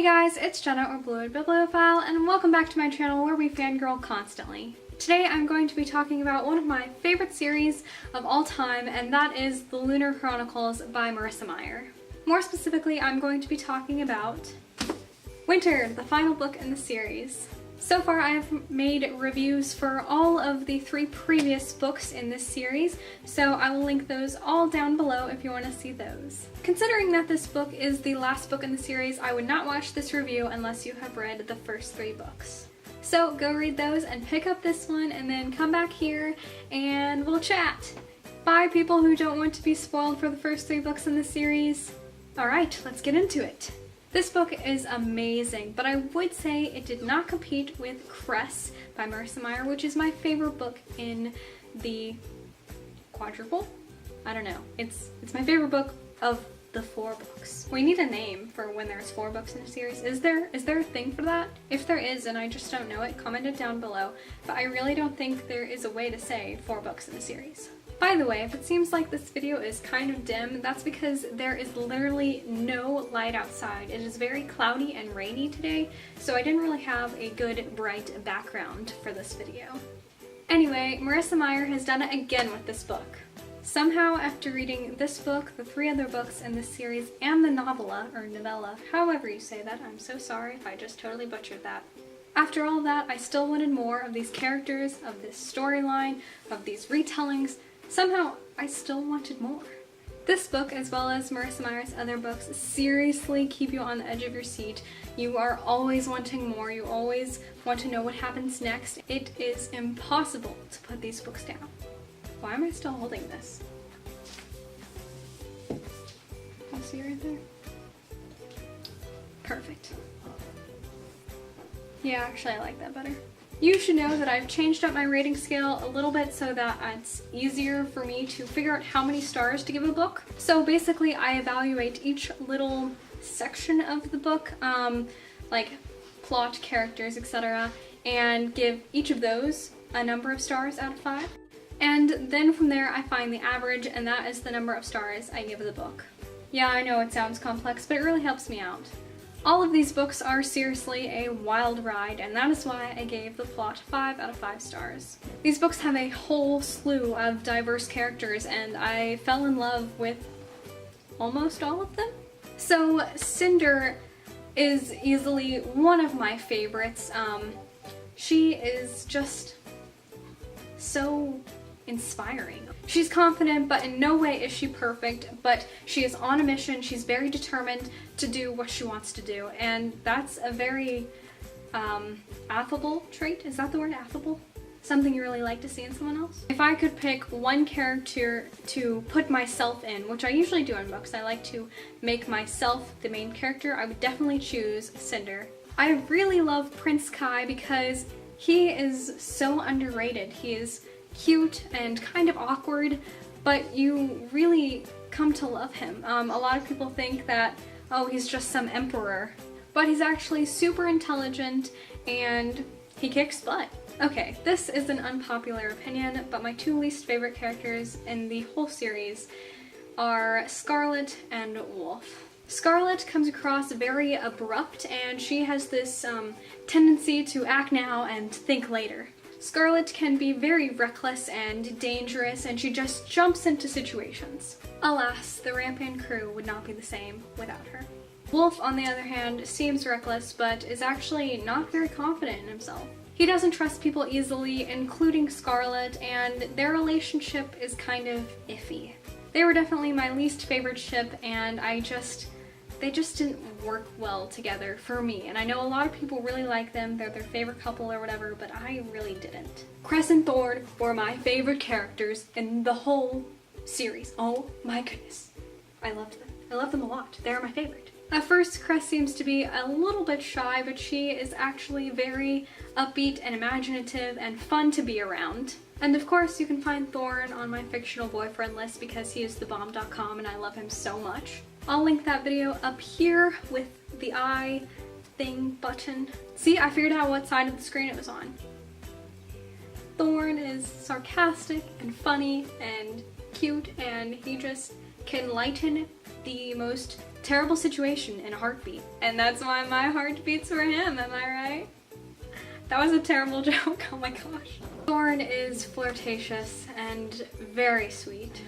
guys, it's Jenna or Blue-eyed Bibliophile, and welcome back to my channel where we fangirl constantly. Today I'm going to be talking about one of my favorite series of all time, and that is the Lunar Chronicles by Marissa Meyer. More specifically, I'm going to be talking about Winter, the final book in the series. So far I have made reviews for all of the 3 previous books in this series, so I will link those all down below if you want to see those. Considering that this book is the last book in the series, I would not watch this review unless you have read the first 3 books. So go read those and pick up this one and then come back here and we'll chat. Bye people who don't want to be spoiled for the first 3 books in the series. Alright, let's get into it. This book is amazing, but I would say it did not compete with Cress by Marissa Meyer, which is my favorite book in the quadruple? I don't know. It's my favorite book of the 4 books. We need a name for when there's 4 books in a series. Is there a thing for that? If there is and I just don't know it, comment it down below. But I really don't think there is a way to say 4 books in a series. By the way, if it seems like this video is kind of dim, that's because there is literally no light outside. It is very cloudy and rainy today, so I didn't really have a good bright background for this video. Anyway, Marissa Meyer has done it again with this book. Somehow, after reading this book, the 3 other books in this series, and the novella, however you say that, I'm so sorry if I just totally butchered that. After all that, I still wanted more of these characters, of this storyline, of these retellings. Somehow, I still wanted more. This book, as well as Marissa Meyer's other books, seriously keep you on the edge of your seat. You are always wanting more. You always want to know what happens next. It is impossible to put these books down. Why am I still holding this? Can you see right there? Perfect. Yeah, actually I like that better. You should know that I've changed up my rating scale a little bit so that it's easier for me to figure out how many stars to give a book. So basically I evaluate each little section of the book, like plot, characters, etc., and give each of those a number of stars out of 5. And then from there I find the average, and that is the number of stars I give the book. Yeah, I know it sounds complex, but it really helps me out. All of these books are seriously a wild ride, and that is why I gave the plot 5 out of 5 stars. These books have a whole slew of diverse characters, and I fell in love with almost all of them. So Cinder is easily one of my favorites. She is just so inspiring. She's confident, but in no way is she perfect, but she is on a mission. She's very determined to do what she wants to do, and that's a very affable trait. Is that the word, affable? Something you really like to see in someone else? If I could pick one character to put myself in, which I usually do in books, I like to make myself the main character, I would definitely choose Cinder. I really love Prince Kai because he is so underrated. He is cute and kind of awkward, but you really come to love him. A lot of people think that, oh, he's just some emperor, but he's actually super intelligent and he kicks butt. Okay, this is an unpopular opinion, but my 2 least favorite characters in the whole series are Scarlet and Wolf. Scarlet comes across very abrupt, and she has this tendency to act now and think later. Scarlet can be very reckless and dangerous, and she just jumps into situations. Alas, the Rampan crew would not be the same without her. Wolf, on the other hand, seems reckless, but is actually not very confident in himself. He doesn't trust people easily, including Scarlet, and their relationship is kind of iffy. They were definitely my least favorite ship, and they just didn't work well together for me. And I know a lot of people really like them, they're their favorite couple or whatever, but I really didn't. Cress and Thorn were my favorite characters in the whole series. Oh my goodness. I loved them. I love them a lot. They're my favorite. At first, Cress seems to be a little bit shy, but she is actually very upbeat and imaginative and fun to be around. And of course, you can find Thorn on my fictional boyfriend list because he is thebomb.com and I love him so much. I'll link that video up here with the eye thing button. See, I figured out what side of the screen it was on. Thorn is sarcastic and funny and cute, and he just can lighten the most terrible situation in a heartbeat. And that's why my heart beats for him, am I right? That was a terrible joke, oh my gosh. Thorn is flirtatious and very sweet.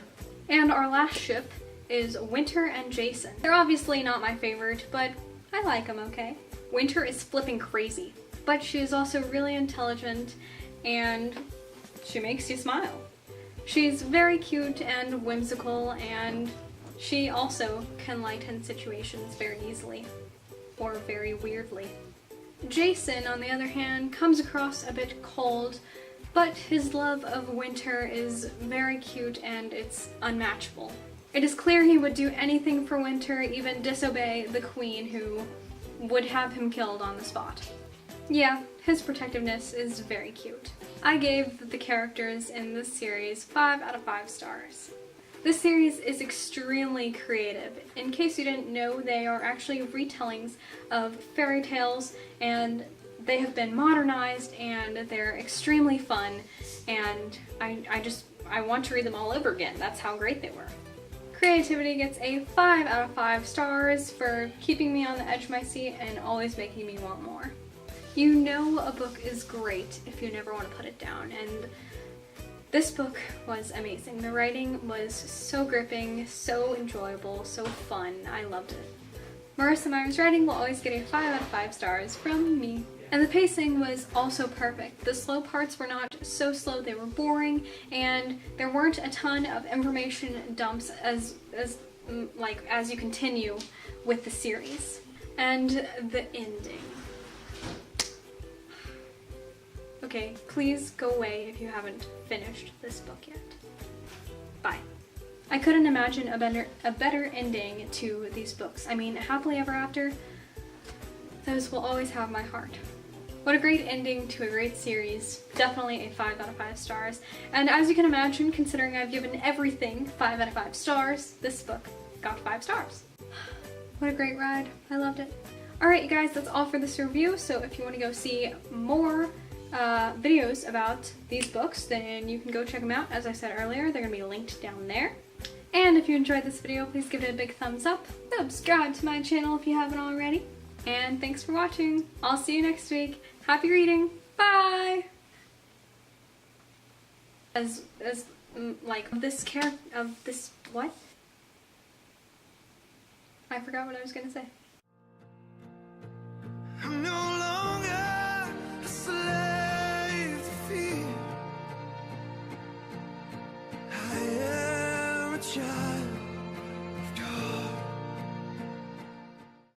And our last ship is Winter and Jason. They're obviously not my favorite, but I like them, okay? Winter is flipping crazy, but she is also really intelligent and she makes you smile. She's very cute and whimsical, and she also can lighten situations very easily, or very weirdly. Jason, on the other hand, comes across a bit cold, but his love of Winter is very cute and it's unmatchable. It is clear he would do anything for Winter, even disobey the Queen, who would have him killed on the spot. Yeah, his protectiveness is very cute. I gave the characters in this series 5 out of 5 stars. This series is extremely creative. In case you didn't know, they are actually retellings of fairy tales, and they have been modernized and they're extremely fun, and I want to read them all over again. That's how great they were. Creativity gets a 5 out of 5 stars for keeping me on the edge of my seat and always making me want more. You know a book is great if you never want to put it down, and this book was amazing. The writing was so gripping, so enjoyable, so fun. I loved it. Marissa Meyer's writing will always get a 5 out of 5 stars from me. And the pacing was also perfect. The slow parts were not so slow, they were boring, and there weren't a ton of information dumps as you continue with the series. And the ending. Okay, please go away if you haven't finished this book yet. Bye. I couldn't imagine a better ending to these books. I mean, happily ever after, those will always have my heart. What a great ending to a great series. Definitely a 5 out of 5 stars. And as you can imagine, considering I've given everything 5 out of 5 stars, this book got 5 stars. What a great ride. I loved it. Alright you guys, that's all for this review. So if you want to go see more videos about these books, then you can go check them out. As I said earlier, they're going to be linked down there. And if you enjoyed this video, please give it a big thumbs up. Subscribe to my channel if you haven't already. And thanks for watching. I'll see you next week. Happy reading. Bye! What? I forgot what I was gonna say.